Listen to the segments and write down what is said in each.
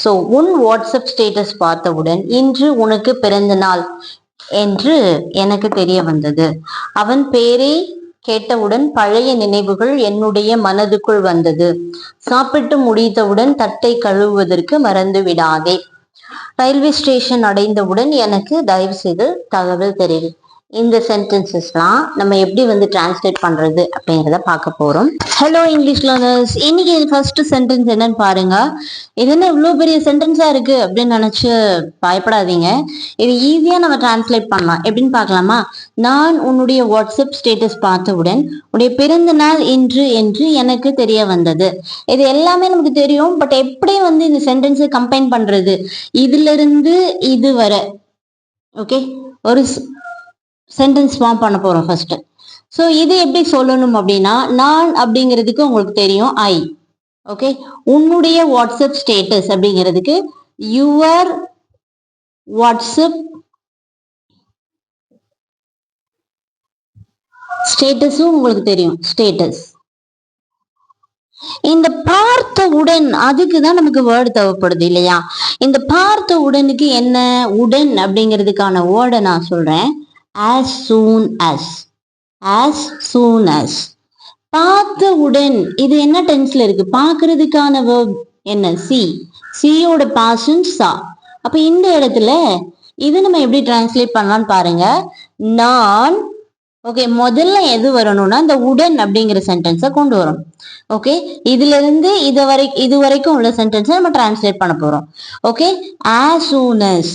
So உன் WhatsApp status பார்த்தவுடன் இன்று உனக்கு பிறந்த நாள் என்று எனக்கு தெரிய வந்தது. அவன் பேரை கேட்டவுடன் பழைய நினைவுகள் என்னுடைய மனதுக்குள் வந்தது. சாப்பிட்டு முடித்தவுடன் தட்டை கழுவுவதற்கு மறந்து விடாதே. ரயில்வே ஸ்டேஷன் அடைந்தவுடன் எனக்கு தயவு செய்து தகவல் தெரிவி. இந்த சென்டென்சஸ்லாம் நம்ம எப்படி டிரான்ஸ்லேட் பண்றது அப்படிங்கிறத பார்க்க போறோம். ஹலோ இங்கிலீஷ் லேர்னர்ஸ், இன்னைக்கு ஃபர்ஸ்ட் சென்டென்ஸ் என்னன்னு பாருங்க. இது என்ன இவ்வளவு பெரிய சென்டென்ஸா இருக்கு அப்படின்னு நினைச்சு பயப்படாதீங்க. இது ஈஸியா நம்ம டிரான்ஸ்லேட் பண்ணலாம். எப்படின்னு பார்க்கலாமா? நான் உன்னுடைய வாட்ஸ்அப் ஸ்டேட்டஸ் பார்த்தவுடன் உன்னுடைய பிறந்த நாள் இன்று என்று எனக்கு தெரிய வந்தது. இது எல்லாமே நமக்கு தெரியும். பட் எப்படி இந்த சென்டென்ஸை கம்பைன் பண்றது, இதுல இருந்து இது வர ஓகே ஒரு சென்டென்ஸ் ஃபார்ம் பண்ண போறோம் ஃபர்ஸ்ட். ஸோ இது எப்படி சொல்லணும் அப்படின்னா, நான் அப்படிங்கிறதுக்கு உங்களுக்கு தெரியும் ஐ. ஓகே, உன்னுடைய வாட்ஸ்அப் ஸ்டேட்டஸ் அப்படிங்கிறதுக்கு யுவர் வாட்ஸ்அப் ஸ்டேட்டஸும் உங்களுக்கு தெரியும், ஸ்டேட்டஸ். இந்த பார்த்த உடன் அதுக்கு தான் நமக்கு வேர்டு தேவைப்படுது இல்லையா? இந்த பார்த்த உடனுக்கு என்ன உடன் அப்படிங்கிறதுக்கான வேர்டை நான் சொல்றேன். as soon as. as soon as. பார்த்தவுடன் இது என்ன டென்ஸ்ல இருக்கு? பார்க்கிறதுக்கான verb என்ன? சி. சியோட பாசன் சா. அப்ப இந்த இடத்துல இது நம்ம எப்படி டிரான்ஸ்லேட் பண்ணலாம்னு பாருங்க. நான் ஓகே, முதல்ல எது வரணும்னா இந்த உடன் அப்படிங்கிற சென்டென்ஸை கொண்டு வரும். ஓகே, இதுல இருந்து இது வரைக்கும் உள்ள சென்டென்ஸை நம்ம டிரான்ஸ்லேட் பண்ண போறோம். ஓகே, as soon as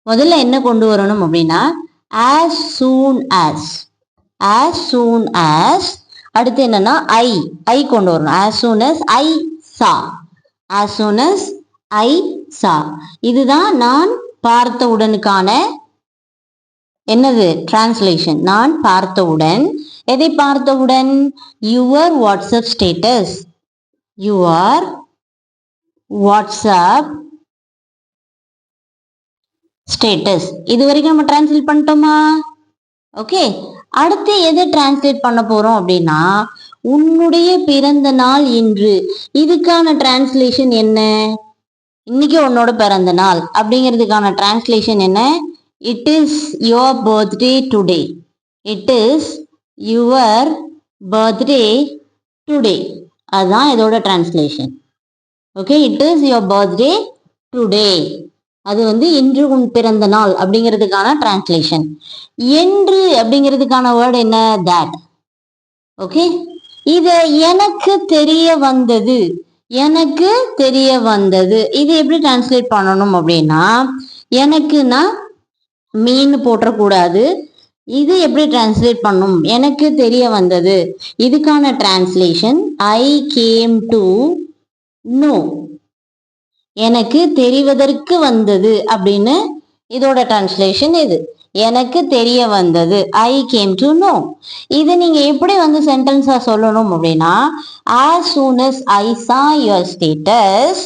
முதல்ல என்ன கொண்டு வரணும் அப்படின்னா as soon as. as soon as அடுத்து என்னன்னா ஐ கொண்டு வரணும். as soon as I saw. as soon as I saw. இதுதான் நான் பார்த்த உடனுக்கான என்னது டிரான்ஸ்லேஷன். நான் பார்த்தவுடன், எதை பார்த்தவுடன்? Your WhatsApp status. Your WhatsApp status. இது வரைக்கும் நம்ம டிரான்ஸ்லேட் பண்ணிட்டோமா? ஓகே, அடுத்து எதை டிரான்ஸ்லேட் பண்ண போறோம் அப்படின்னா உன்னுடைய பிறந்த நாள் இன்று. இதுக்கான டிரான்ஸ்லேஷன் என்ன? இன்னைக்கு உன்னோட பிறந்த நாள் அப்படிங்கிறதுக்கான டிரான்ஸ்லேஷன் என்ன? It is your birthday today. It is your birthday today. அதுதான் இதோட translation. Okay, it is your birthday today. அது இன்று உன் பிறந்த நாள் அப்படிங்கிறதுக்கான டிரான்ஸ்லேஷன். என்று அப்படிங்கிறதுக்கான வேர்டு என்ன? தட். ஓகே, இத எனக்கு தெரிய வந்தது. எனக்கு தெரிய வந்தது இது எப்படி டிரான்ஸ்லேட் பண்ணணும் அப்படின்னா, எனக்குன்னா மீன் போட்டக்கூடாது. இது எப்படி டிரான்ஸ்லேட் பண்ணும்? எனக்கு தெரிய வந்தது. இதுக்கான translation I came to know. எனக்கு தெரிவதற்கு வந்தது அப்படின்னு இதோட டிரான்ஸ்லேஷன் இது. எனக்கு தெரிய வந்தது, ஐ கேம் டு நோ. இது நீங்க எப்படி சென்டென்ஸா சொல்லணும் அப்படின்னா as soon as I saw your status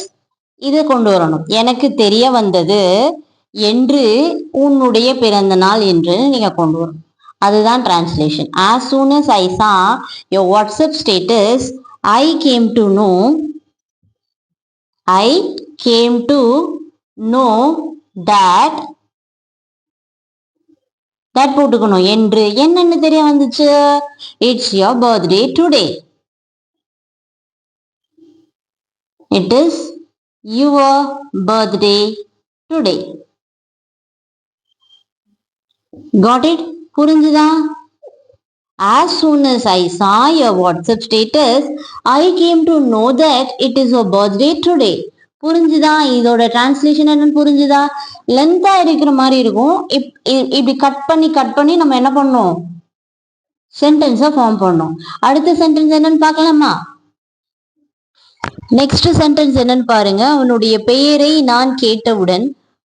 இதை கொண்டு வரணும். எனக்கு தெரிய வந்தது என்று உன்னுடைய பிறந்த நாள் என்று நீங்க கொண்டு வரணும். அதுதான் translation. as soon as I saw your WhatsApp status I came to know. I came to know that போட்டுக்கணும். என்று என்னன்னு தெரிய வந்துச்சு? It's your birthday today. It is your birthday today. Got it? புரிஞ்சுதா? as soon as I saw your WhatsApp status I came to know that it is your birthday today. புரிஞ்சுதா? இதோட translation என்னன்னு புரிஞ்சுதா? லென்த்தா இருக்கிற மாதிரி இருக்கும். இப்படி கட் பண்ணி நம்ம என்ன பண்ணோம்? சென்டென்ஸை ஃபார்ம் பண்ணோம். அடுத்த சென்டென்ஸ் என்னன்னு பார்க்கலாமா? நெக்ஸ்ட் சென்டென்ஸ் என்னன்னு பாருங்க. அவனுடைய பெயரை நான் கேட்டவுடன்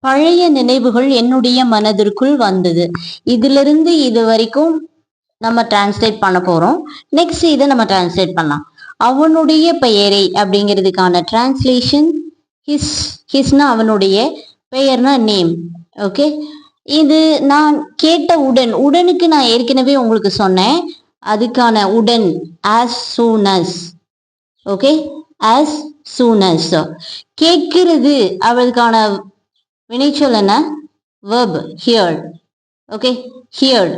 பழைய நினைவுகள் என்னுடைய மனதிற்குள் வந்தது. இதுல இருந்து இது வரைக்கும் நம்ம டிரான்ஸ்லேட் பண்ண போறோம். நெக்ஸ்ட் இதை நம்ம டிரான்ஸ்லேட் பண்ணலாம். அவனுடைய பெயரை அப்படிங்கிறதுக்கான டிரான்ஸ்லேஷன் ஹிஸ்னா அவனுடைய, பெயர்னா நேம். ஓகே, இது நான் கேட்ட உடனுக்கு நான் ஏற்கனவே உங்களுக்கு சொன்னேன். அதுக்கான உடன் as soon as. Okay, as soonest. கேட்கிறது அவளுக்கான வினைச்சொல் என்ன? verb heard. ஓகே, heard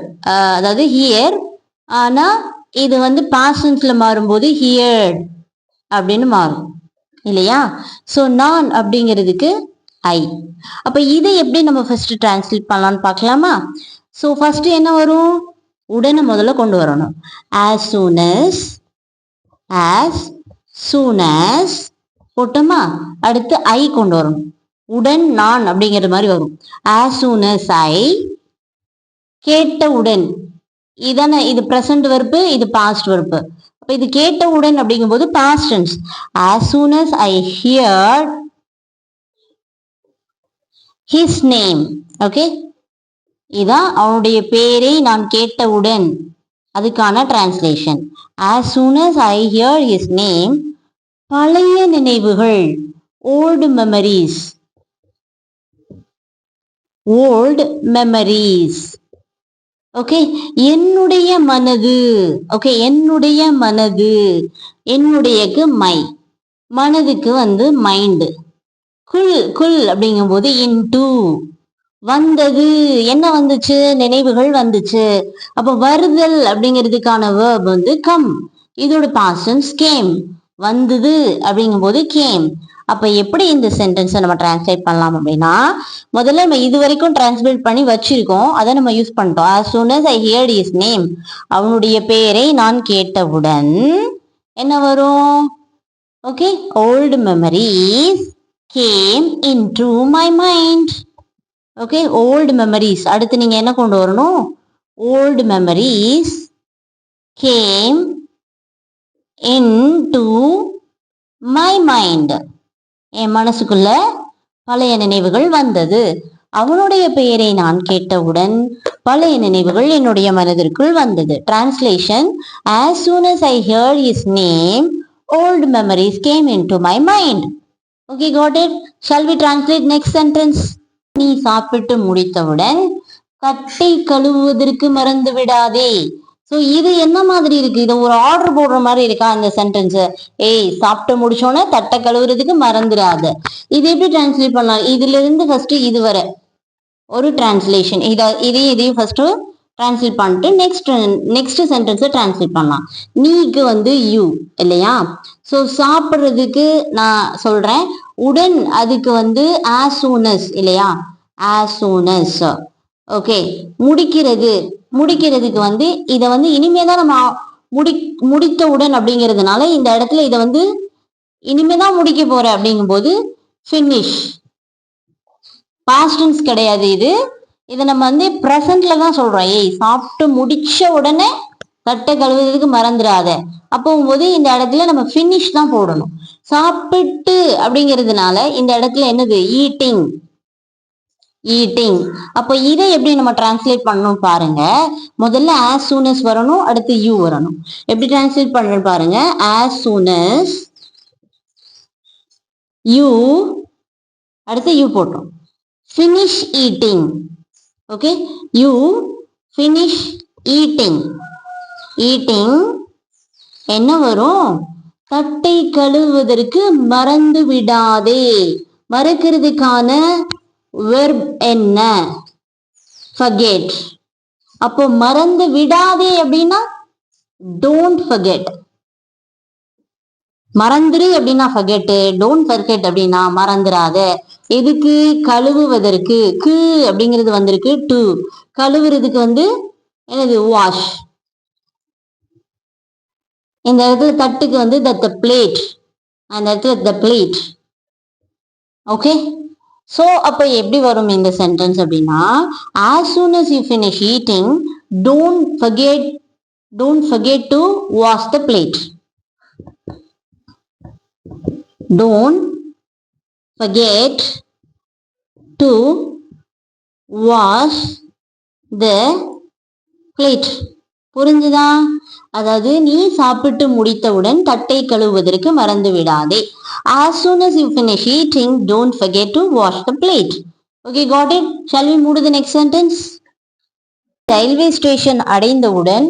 அதாவது hear, ஆனா இது வந்து past tenseல மாறும்போது heard அப்படின்னு மாறும் இல்லையா? ஸோ நான் அப்படிங்கிறதுக்கு ஐ. அப்ப இதை எப்படி நம்ம ஃபர்ஸ்ட் டிரான்ஸ்லேட் பண்ணலாம்னு பார்க்கலாமா? ஸோ ஃபர்ஸ்ட் என்ன வரும்? உடனே முதல்ல கொண்டு வரணும். as soon as போட்டோமா, அடுத்து ஐ கொண்டு வரணும். உடன் நான் அப்படிங்கிற மாதிரி வரும். as soon as I, கேட்டவுடன், இதான இது பிரசன்ட் வெர்பு, இது பாஸ்ட் வெர்பு. அப்ப இது கேட்டவுடன் அப்படிங்கும்போது past tense. as soon as I heard his name. Okay, இதான் அவனுடைய பேரை நான் கேட்டவுடன், அதுக்கான translation. as soon as I heard his name, பழைய நினைவுகள், old memories. ஓகே, என்னுடைய மனது. ஓகே, என்னுடைய மனது, என்னுடையக்கு மை, மனதுக்கு வந்து மைண்ட். குல் அப்படிங்கும் போது இன்டு, வந்தது, என்ன வந்துச்சு? நினைவுகள் வந்துச்சு. அப்ப வருதல் அப்படிங்கிறதுக்கான வேர்ப் வந்து கம், இதோட பாஸ்ட் டென்ஸ் கேம். வந்தது அப்படிங்கும் போது கேம். அப்ப எப்படி இந்த சென்டென்ஸை நம்ம டிரான்ஸ்லேட் பண்ணலாம் அப்படின்னா, முதல்ல நம்ம இது வரைக்கும் டிரான்ஸ்லேட் பண்ணி வச்சிருக்கோம், அதை நம்ம யூஸ் பண்ணிட்டோம். as soon as I heard his name, அவனுடைய பெயரை நான் கேட்டவுடன் என்ன வரும்? Okay, old memories came into my mind. Okay, old memories. அடுத்து நீங்க என்ன கொண்டு வரணும்? old memories came into my mind. என் மனசுக்குள்ள பழைய நினைவுகள் வந்தது. அவனுடைய பெயரை நான் கேட்டவுடன் பழைய நினைவுகள் என்னுடைய மனதிற்குள் வந்தது. Translation: as soon as I heard his name, old memories came into my mind. Okay, got it? Shall we translate next sentence? நீ சாப்பிட்டு முடித்தவுடன் கட்டை கழுவுவதற்கு மறந்து விடாதே. ஸோ இது என்ன மாதிரி இருக்கு? இது ஒரு ஆர்டர் போடுற மாதிரி இருக்கா அந்த சென்டென்ஸ்? ஏய், சாப்பிட்டு முடிச்சோன்னே தட்டை கழுவுறதுக்கு மறந்துடாத. இது எப்படி டிரான்ஸ்லேட் பண்ணலாம்? இதுல இருந்து ஃபர்ஸ்ட் இது வரை ஒரு டிரான்ஸ்லேஷன், இதையும் ஃபர்ஸ்ட் டிரான்ஸ்லேட் பண்ணிட்டு நெக்ஸ்ட் சென்டென்ஸை டிரான்ஸ்லேட் பண்ணலாம். நீக்கு வந்து யூ இல்லையா? ஸோ சாப்பிட்றதுக்கு நான் சொல்றேன், உடன் அதுக்கு வந்து as soon as இல்லையா? as soon as. ஓகே, முடிக்கிறதுக்கு வந்து இதை வந்து இனிமேதான் நம்ம முடித்தவுடன் அப்படிங்கிறதுனால இந்த இடத்துல இதை வந்து இனிமேதான் முடிக்க போற அப்படிங்கும்போது finish. பாஸ்ட் டென்ஸ் கிடையாது இது. இதை நம்ம வந்து ப்ரெசன்ட்ல தான் சொல்றோம். ஏய், சாப்பிட்டு முடிச்ச உடனே தட்டை கழுவுறதுக்கு மறந்துடாத. அப்போது இந்த இடத்துல நம்ம ஃபினிஷ் தான் போடணும். சாப்பிட்டு அப்படிங்கிறதுனால இந்த இடத்துல என்னது? ஈட்டிங். அப்போ இதை எப்படி நம்ம டிரான்ஸ்லேட் பண்ணணும் பாருங்க. முதல்ல as soon as வரணும், அடுத்து யூ வரணும். எப்படி டிரான்ஸ்லேட் பண்ணணும் பாருங்க. as soon as யூ, அடுத்து யூ போட்டோம். finish eating. Okay, you finish eating. என்ன வரும்? தட்டை கழுவுவதற்கு மறந்து விடாதே. மறக்கிறதுக்கான வெர்ப் என்ன? forget. அப்போ மறந்து விடாதே அப்படின்னா don't forget. மறந்துரு அப்படின்னா forget, don't forget அப்படின்னா மறந்துடாத. எதுக்கு? கழுவுவதற்கு. கு அப்படிங்கிறது வந்திருக்கு டு. கழுவுறதுக்கு வந்து என்னது? வாஷ். இந்த இடத்துல தட்டுக்கு வந்து the plate, அந்த இடத்துல the plate. ஓகே, ஸோ அப்போ எப்படி வரும் இந்த சென்டென்ஸ் அப்படின்னா, as soon as you finish eating, don't forget to wash the plate. Don't forget to wash the plate. புரிஞ்சுதா? அதாவது நீ சாப்பிட்டு முடித்தவுடன் தட்டை கழுவுவதற்கு மறந்து விடாதே. as soon as you finish eating, don't forget to wash the plate. Okay, got it? Shall we move to the next sentence? Railway station அடைந்தவுடன்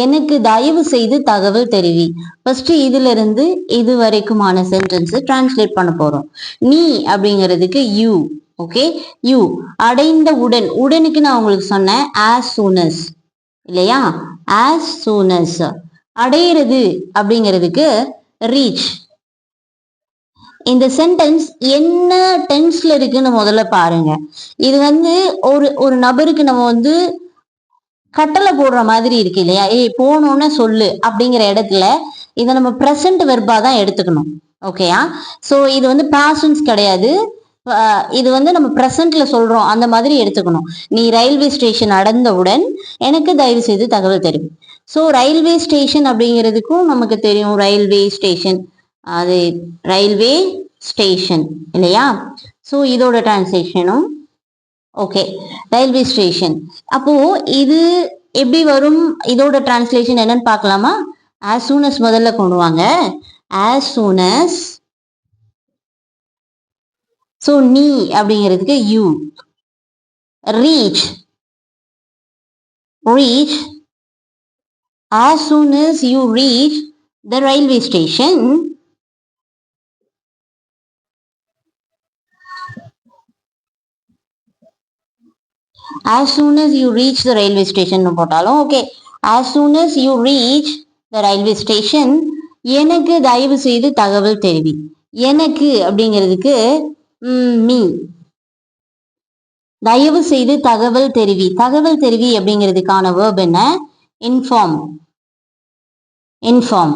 எனக்கு தயவு செய்து தகவல் தெரிவி. ஃபர்ஸ்ட் இதுல இருந்து இது வரைக்குமான சென்டென்ஸ் டிரான்ஸ்லேட் பண்ண போறோம். நீ அப்படிங்கிறதுக்கு யூ. Okay, you. அடைந்த உடன், உடனுக்கு நான் உங்களுக்கு சொன்னேன் as soon as இல்லையா, as soon as. அடையிறது அப்படிங்கிறதுக்கு ரீச். இந்த சென்டென்ஸ் என்ன டென்ஸ்ல இருக்குன்னு முதல்ல பாருங்க. இது வந்து ஒரு நபருக்கு நம்ம வந்து கட்டளை போடுற மாதிரி இருக்கு இல்லையா, ஏய் போனோன்னு சொல்லு அப்படிங்கிற இடத்துல இதை நம்ம ப்ரெசன்ட் வெர்பா தான் எடுத்துக்கணும். ஓகேயா, ஸோ இது வந்து பாஸ்டன்ஸ் கிடையாது, இது வந்து நம்ம ப்ரெசன்ட்ல சொல்றோம் அந்த மாதிரி எடுத்துக்கணும். நீ ரயில்வே ஸ்டேஷன் அடைந்தவுடன் எனக்கு தயவு செய்து தகவல் தெரியும். ஸோ ரயில்வே ஸ்டேஷன் அப்படிங்கிறதுக்கும் நமக்கு தெரியும், ரயில்வே ஸ்டேஷன் அது ரயில்வே ஸ்டேஷன் இல்லையா. ஸோ இதோட டிரான்ஸ்லேஷனும் ஓகே, ரயில்வே ஸ்டேஷன். அப்போ இது எப்படி வரும், இதோட டிரான்ஸ்லேஷன் என்னன்னு பார்க்கலாமா. as soon as முதல்ல கொண்டு வாங்க. as soon as, ஸோ நீ அப்படிங்கிறதுக்கு you. Reach, reach. as soon as you reach the railway station, as soon as you reach the railway station போட்டாலும் okay. as soon as you reach the railway station, எனக்கு தயவு செய்து தகவல் தெரிவி. எனக்கு அப்படிங்கிறதுக்கு me. தயவு செய்து தகவல் தெரிவி. தகவல் தெரிவி அப்படிங்கிறதுக்கான வேர்ப் என்ன, இன்ஃபார்ம். இன்ஃபார்ம்,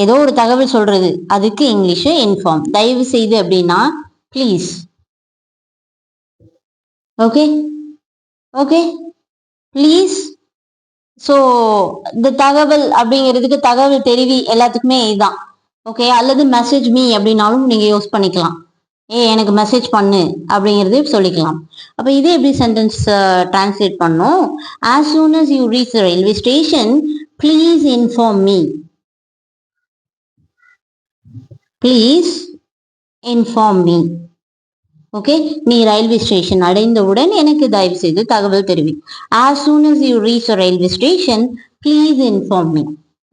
ஏதோ ஒரு தகவல் சொல்றது, அதுக்கு இங்கிலீஷ் இன்ஃபார்ம். தயவு செய்து அப்படின்னா please. Okay, okay, please. So இந்த தகவல் அப்படிங்கிறதுக்கு தகவல் தெரிவி எல்லாத்துக்குமே இதுதான். ஓகே, அல்லது மெசேஜ் மீ அப்படின்னாலும் நீங்க யூஸ் பண்ணிக்கலாம். எனக்கு மெசேஜ் பண்ணு அப்படிங்கிறது சொல்லிக்கலாம். அப்போ இதே எப்படி சென்டென்ஸ் டிரான்ஸ்லேட் பண்ணும், as soon as you reach the railway station, please inform me. please inform me. Okay, நீ ரயில்வே ஸ்டேஷன் அடைந்தவுடன் எனக்கு தயவு செய்து தகவல் தெரிவி. as soon as you reach the railway station, please inform me.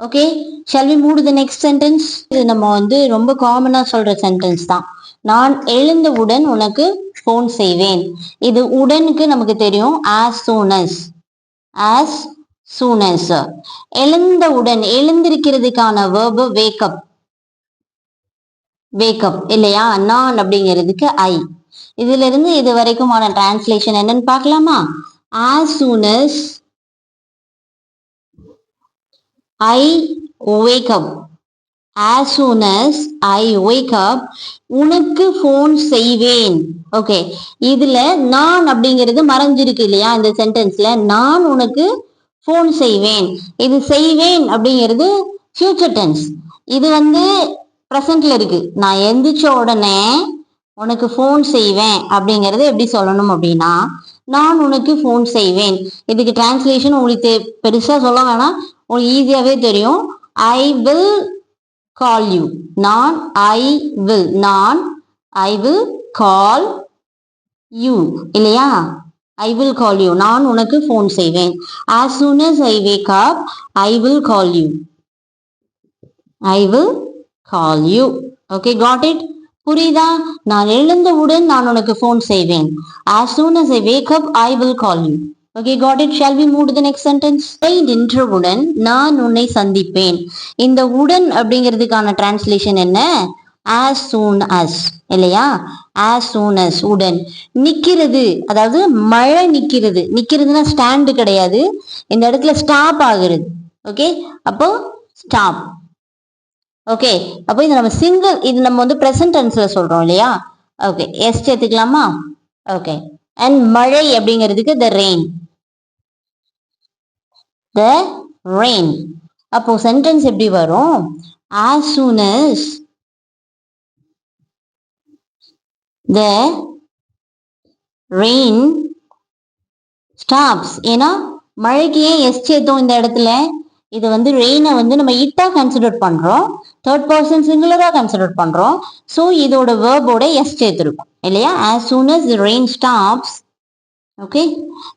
Okay, shall we move to the next sentence? இது நம்ம வந்து ரொம்ப காமனா சொல்ற சென்டென்ஸ் தான். நான் எழுந்தவுடன் உனக்கு ஃபோன் செய்வேன். இது உடனுக்கு நமக்கு தெரியும் as soon as. as soon as. எழுந்தவுடன், எழுந்திருக்கிறதுக்கான verb wake up. wake up இல்லையா. நான் அப்படிங்கிறதுக்கு ஐ. இதுல இருந்து இது வரைக்குமான டிரான்ஸ்லேஷன் என்னன்னு பார்க்கலாமா. as soon as I wake up, as soon as I wake up, உனக்கு ஃபோன் செய்வேன். ஓகே, இதுல நான் அப்படிங்கிறது மறைஞ்சிருக்கு இல்லையா இந்த சென்டென்ஸ்ல. நான் உனக்கு ஃபோன் செய்வேன். இது செய்வேன் அப்படிங்கிறது ஃபியூச்சர் டென்ஸ். இது வந்து ப்ரெசன்ட்ல இருக்கு. நான் எந்திரிச்ச உடனே உனக்கு ஃபோன் செய்வேன் அப்படிங்கறது எப்படி சொல்லணும் அப்படின்னா, நான் உனக்கு ஃபோன் செய்வேன். இதுக்கு டிரான்ஸ்லேஷன் உங்களுக்கு பெருசா சொல்ல வேணாம், உங்களுக்கு ஈஸியாவே தெரியும். I will call you. நான் ஐ வில், நான் ஐ வில் கால் யூ இல்லையா. ஐ வில் கால் யூ, நான் உனக்கு ஃபோன் செய்வேன். as soon as I wake up, I will call you. I will call you. Okay, got it? புரியுதா? நான் எழுந்தவுடன் நான் உனக்கு ஃபோன் செய்வேன். as soon as I wake up, I will call you. Okay, got it? Shall we move to the next sentence? நின்றவுடன் நான் உன்னை சந்திப்பேன். இந்த உடன் அப்படிங்கிறதுக்கான டிரான்ஸ்லேஷன் என்ன, as soon as இல்லையா. as soon as, உடன். நிக்கிறது, அதாவது மழை நிக்கிறது. நிக்கிறதுனா ஸ்டாண்டு கிடையாது, இந்த இடத்துல ஸ்டாப் ஆகுறது. ஓகே, அப்போ ஸ்டாப். ஓகே, அப்போ இது நம்ம சிங்கிள், இது நம்ம வந்து ப்ரெசன்ட் டென்ஸ்ல சொல்றோம் இல்லையா. ஓகே, எஸ் சேர்த்துக்கலாமா. ஓகே, அண்ட் மழை அப்படிங்கிறதுக்கு the rain. the rain. அப்போ சென்டென்ஸ் எப்படி வரும், as soon as the rain stops. ஏன்னா மழைக்கு ஏன் எஸ் சேர்த்தோம் இந்த இடத்துல, இது வந்து ரெயினை வந்து நம்ம இட்டா கன்சிடர் பண்றோம், தேர்ட் பர்சன் சிங்குலரா கன்சிடர் பண்றோம். ஸோ இதோட வேர்போட எஸ் சேர்த்துருக்கும் இல்லையா. as soon as the rain stops, okay,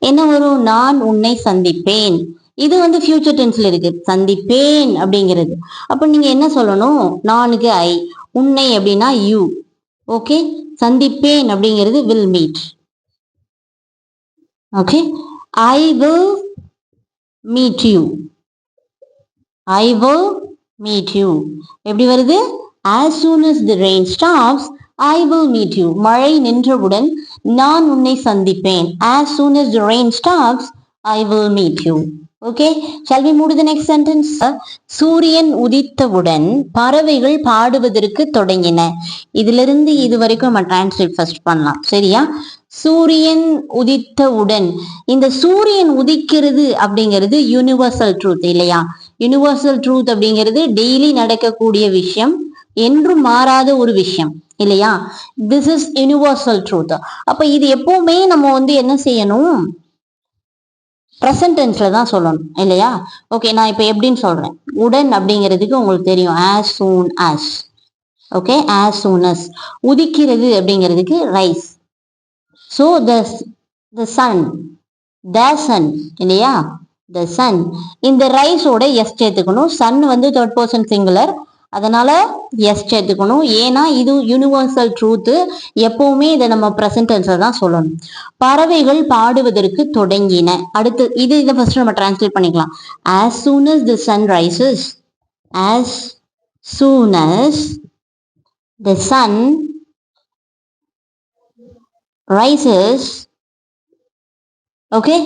என்ன வரும், நான் உன்னை சந்திப்பேன். இது வந்து ஃபியூச்சர் டென்ஸ்ல இருக்கு, சந்திப்பேன் அப்படிங்கிறது. அப்ப நீங்க என்ன சொல்லணும், நானுக்கு ஐ, உன்னை அப்படின்னா யூ. ஓகே, சந்திப்பேன் அப்படிங்கிறது will meet. Okay, I will meet you. I will meet you எப்படி வருது? as soon as the rain stops I will meet you. மழை நின்றவுடன் நான் உன்னை சந்திப்பேன். as soon as the rain stops I will meet you. Okay, shall we move to the next sentence? சூரியன் உதித்தவுடன் பறவைகள் பாடுவதற்கு தொடங்கின. இதிலிருந்து இது வரைக்கும் நம்ம டிரான்ஸ்லேட் ஃபர்ஸ்ட் பண்ணலாம், சரியா? சூரியன் உதித்தவுடன், இந்த சூரியன் உதிக்கிறது அப்படிங்கிறது யூனிவர்சல் ட்ரூத் இல்லையா? யூனிவர்சல் ட்ரூத் அப்படிங்கிறது டெய்லி நடக்கக்கூடிய விஷயம், என்றும் மாறாத ஒரு விஷயம் இல்லையா? This is universal truth. அப்ப இது எப்பவுமே நம்ம வந்து என்ன செய்யணும், ப்ரெசன்ட் டென்ஸ்ல தான் சொல்லணும் இல்லையா? ஓகே, நான் இப்ப எப்படின்னு சொல்றேன். உடன் அப்படிங்கிறதுக்கு உங்களுக்கு தெரியும், as soon as. Okay, as soon as. உதிக்கிறது அப்படிங்கிறதுக்கு rice. So the sun, the sun இல்லையா? the sun. இந்த ரைஸோட எஸ் சேர்த்துக்கணும். சன் வந்து தேர்ட் பர்சன் சிங்குலர், அதனால எஸ் சேர்த்துக்கணும். ஏன்னா இது யூனிவர்சல் ட்ரூத், எப்பவுமே இதை நம்ம ப்ரெசன்ட் டென்ஸ்ல தான் சொல்லணும். பறவைகள் பாடுவதற்கு தொடங்கின. அடுத்து இதை ஃபர்ஸ்ட் நம்ம டிரான்ஸ்லேட் பண்ணிக்கலாம். as soon as the sun rises, as soon as the sun rises. Okay,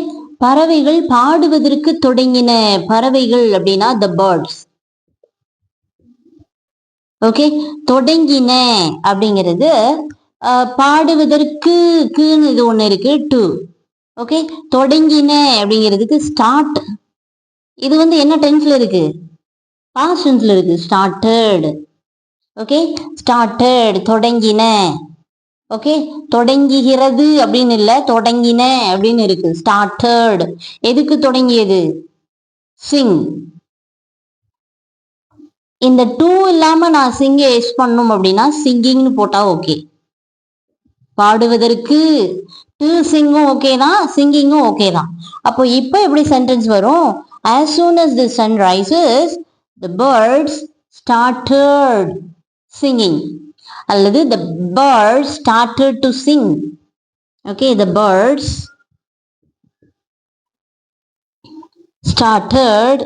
பறவைகள் பாடுவதற்கு தொடங்கின. பறவைகள் அப்படின்னா the birds. ஓகே, தொடங்கின அப்படிங்கிறது பாடுவதற்கு இது ஒண்ணு இருக்கு, டு. ஓகே, தொடங்கின அப்படிங்கிறதுக்கு ஸ்டார்ட். இது வந்து என்ன டென்ஸ்ல இருக்கு? பாஸ்ட் டென்ஸ்ல இருக்கு, ஸ்டார்டட். ஓகே, ஸ்டார்டட், தொடங்கின. ஓகே, தொடங்குகிறது அப்படின்னு இல்ல, தொடங்கின அப்படின்னு இருக்கு, ஸ்டார்டட். எதுக்கு தொடங்கியது? சிங். இந்த டூ இல்லாம நான் சிங்க எஸ் பண்ணும் அப்படின்னா சிங்கிங்னு போட்டா ஓகே. பாடுவதற்கு டு சிங்கும் ஓகே தான், சிங்கிங்கும் ஓகே தான். அப்போ இப்போ எப்படி சென்டென்ஸ் வரும்? as soon as the sun rises the birds started singing, அல்லது the birds started to sing. okay, the birds started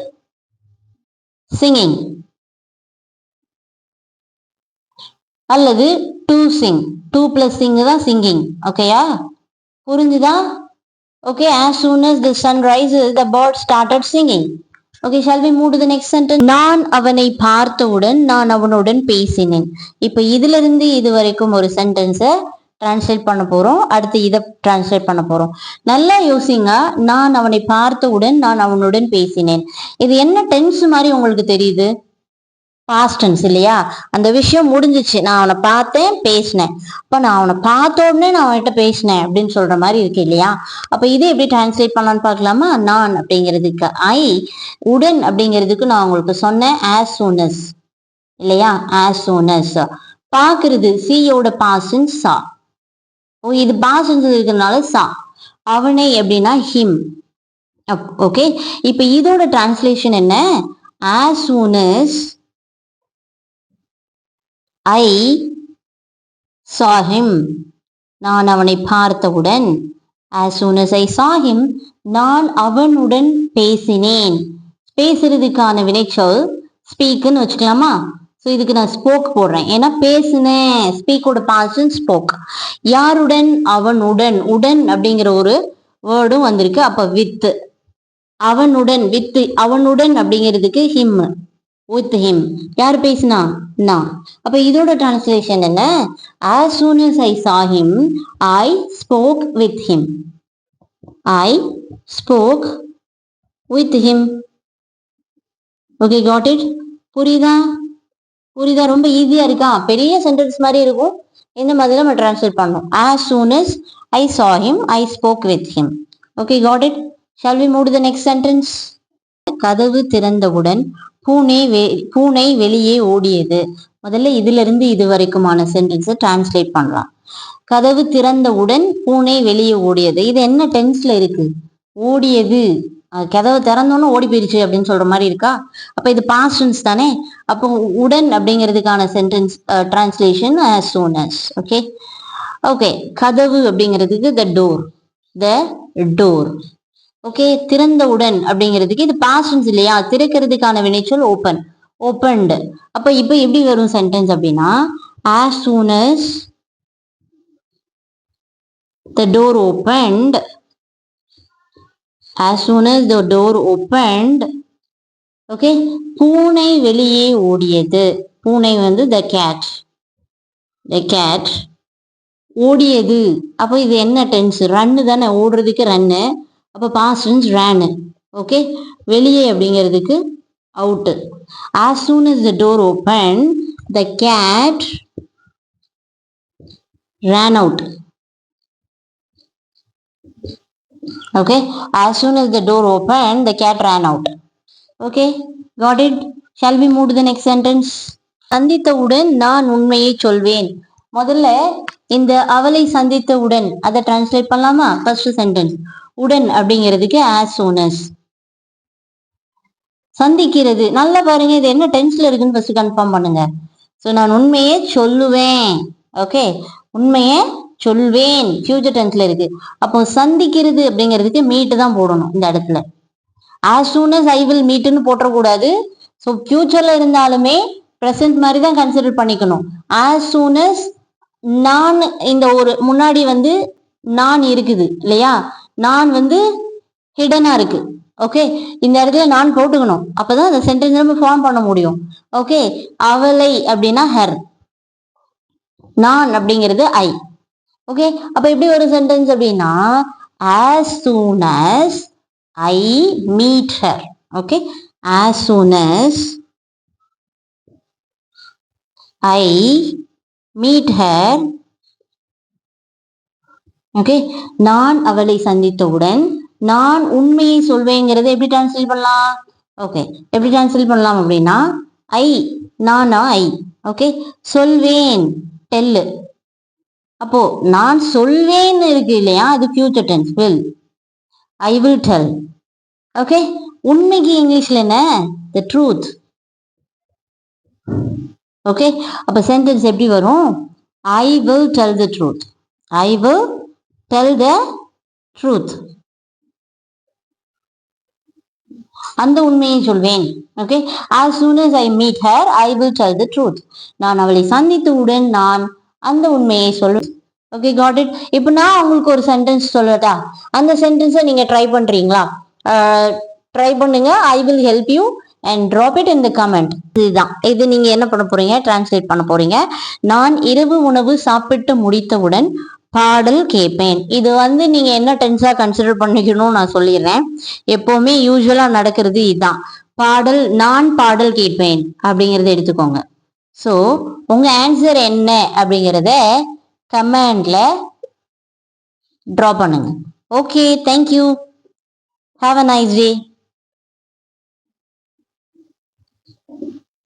singing, அல்லது to sing. To plus sing தான் சிங்கிங். ஓகேயா, புரிஞ்சுதா? Okay, as soon as the sun rises the birds started singing. Okay, shall we move to the next sentence? நான் அவனை பார்த்தவுடன் நான் அவனுடன் பேசினேன். இப்ப இதுல இருந்து இது வரைக்கும் ஒரு சென்டென்ஸை டிரான்ஸ்லேட் பண்ண போறோம். அடுத்து இதை டிரான்ஸ்லேட் பண்ண போறோம். நல்லா யோசிங்க. நான் அவனை பார்த்தவுடன் நான் அவனுடன் பேசினேன். இது என்ன டென்ஸ் மாதிரி உங்களுக்கு தெரியுது? பாஸ்ட் டென்ஸ் இல்லையா? அந்த விஷயம் முடிஞ்சிச்சு, நான் அவனை பார்த்தேன், பேசினேன். அப்ப நான் அவனை பார்த்த உடனே நான் அவன்கிட்ட பேசினேன் அப்படின்னு சொல்ற மாதிரி இருக்கு இல்லையா? அப்ப இதை எப்படி டிரான்ஸ்லேட் பண்ணலான்னு பார்க்கலாமா? நான் அப்படிங்கிறதுக்கு ஐ, உடன் அப்படிங்கிறதுக்கு நான் உங்களுக்கு சொன்னேன் as soon as இல்லையா? as soon as. பாக்குறது சியோட பாஸ்ட் சா. ஓ, இது பாஸ்ட் இருக்கிறதுனால சா. அவனை எப்படின்னா ஹிம். ஓகே, இப்ப இதோட டிரான்ஸ்லேஷன் என்ன? as soon as I saw him, நான் அவனை பார்த்தவுடன். as soon as I saw him, நான் அவனுடன் பேசினேன். பேசுறதுக்கான வினைச்சொல் ஸ்பீக்னு வச்சுக்கலாமா? ஸோ இதுக்கு நான் ஸ்போக் போடுறேன், ஏன்னா பேசினேன். ஸ்பீக்கோட பாஸ்ட் ஸ்போக். யாருடன்? அவனுடன். உடன் அப்படிங்கிற ஒரு வேர்டும் வந்திருக்கு. அப்ப வித், அவனுடன், வித் அவனுடன் அப்படிங்கிறதுக்கு ஹிம், with him. யார் பேசினா? நான். அப்ப இதோட டிரான்ஸ்லேஷன் என்ன? as soon as I saw him I spoke with him. I spoke with him. okay, got it? புரியுதா? புரியுதா? ரொம்ப ஈஸியா இருக்கா? பெரிய சென்டென்ஸ் மாதிரி இருக்கும். இந்த மாதிரி நம்ம டிரான்ஸ்லேட் பண்ணோம். as soon as I saw him I spoke with him. okay, got it? shall we move to the next sentence? கதவு திறந்தவுடன் பூனை வெளியே ஓடியது. முதல்ல இதுல இருந்து இது வரைக்குமான சென்டென்ஸை டிரான்ஸ்லேட் பண்ணலாம். கதவு திறந்தவுடன் பூனை வெளியே ஓடியது. இது என்ன டென்ஸ்ல இருக்கு? ஓடியது கதவை திறந்தோன்னு ஓடி போயிருச்சு அப்படின்னு சொல்ற மாதிரி இருக்கா? அப்ப இது பாஸ்ட் டென்ஸ் தானே. அப்போ உடன் அப்படிங்கிறதுக்கான sentence translation as soon as. Okay okay. கதவு அப்படிங்கிறதுக்கு the door, the door. Okay. திறந்தவுடன் அப்படிங்கிறதுக்கு இது பாஸ்ட் டென்ஸ் இல்லையா, திறக்கிறதுக்கான வினைச்சொல் ஓபன், ஓபன்டு. அப்ப இப்ப எப்படி வரும் சென்டென்ஸ் அப்படின்னா as soon as the door opened, as soon as the door opened. Okay. பூனை வெளியே ஓடியது. பூனை வந்து the cat, the cat ஓடியது. அப்போ இது என்ன டென்ஸ்? ரன்னு தானே, ஓடுறதுக்கு ரன்னு. அப்போ பாஸ்ட் டென்ஸ் ran. ஓகே. வெளியே அப்படிங்கிறதுக்கு out. as soon as the door opened, the cat ran out. Okay, as soon as the door opened, the cat ran out. Okay, got it? Shall we move to the next sentence? சந்தித்தவுடன் நான் உண்மையை சொல்வேன். முதல்ல இந்த அவளை சந்தித்தவுடன் அதை translate பண்ணலாமா? First sentence உடன் அப்படிங்கிறதுக்கு as soon as. சந்திக்கிறது நல்லா பாருங்க, இது என்ன டென்ஸ்ல இருக்குன்னு ஃபர்ஸ்ட் கன்ஃபார்ம் பண்ணுங்க. ஸோ நான் உண்மையை சொல்லுவேன். ஓகே, உண்மையை சொல்வேன் ஃபியூச்சர் டென்ஸ்ல இருக்கு. அப்போ சந்திக்கிறது அப்படிங்கிறதுக்கு மீட் தான் போடணும் இந்த இடத்துல. as soon as I will meetன்னு போட்டக்கூடாது. ஸோ ஃபியூச்சர்ல இருந்தாலுமே ப்ரெசன்ட் மாதிரி தான் கன்சிடர் பண்ணிக்கணும். as soon as நான் இந்த ஒரு முன்னாடி வந்து நான் இருக்குது இல்லையா, நான் வந்து ஹிடனா இருக்கு. ஓகே, இந்த இடத்துல நான் போட்டுக்கணும், அப்பதான் அந்த சென்டென்ஸ் நம்ம ஃபார்ம் பண்ண முடியும். ஓகே, அவளை அப்படின்னா ஹர், நான் அப்படிங்கிறது ஐ. ஓகே, அப்ப எப்படி ஒரு சென்டென்ஸ் அப்படின்னா as soon as I meet her. Okay, as soon as I meet her. Okay, நான் அவளை சந்தித்தவுடன் நான் உண்மையை சொல்வேங்கிறத எப்படி டிரான்ஸ்லேட் பண்ணலாம்? ஓகே, எப்படி டிரான்ஸ்லேட் பண்ணலாம் அப்படின்னா ஐ, நானா ஐ. ஓகே, சொல்வேன் டெல்லு. அப்போ நான் சொல்வேன் இருக்கு இல்லையா, அது future tense will. I will tell. Okay, உண்மைக்கு இங்கிலீஷ்ல என்ன? the truth. ஓகே, அப்ப சென்டென்ஸ் எப்படி வரும்? I will tell the truth. I will tell the truth. அந்த உண்மையை சொல்வேன். Okay, as soon as I meet her, I will tell the truth. நான் அவளை சந்தித்தவுடன் நான் அந்த உண்மையை சொல்வேன். Okay, got it. இப்போ நான் உங்களுக்கு ஒரு சென்டென்ஸ் சொல்லட்டா? அந்த சென்டென்ஸை நீங்க ட்ரை பண்றீங்களா? ட்ரை பண்ணுங்க. I will help you and drop it in the comment. இதுதான், இது நீங்க என்ன பண்ண போறீங்க? டிரான்ஸ்லேட் பண்ண போறீங்க. நான் இரவு உணவு சாப்பிட்டு முடித்தவுடன் பாடல் கேட்பேன். இது வந்து நீங்க என்ன டென்ஸா கன்சிடர் பண்ணிக்கணும் நான் சொல்லிடுறேன். எப்பவுமே யூஸ்வலா நடக்கிறது இதுதான். பாடல், நான் பாடல் கேட்பேன் அப்படிங்கறத எடுத்துக்கோங்க. ஸோ உங்க ஆன்சர் என்ன அப்படிங்கிறத கமெண்ட்ல ட்ரா பண்ணுங்க. Okay, thank you. Have a nice day.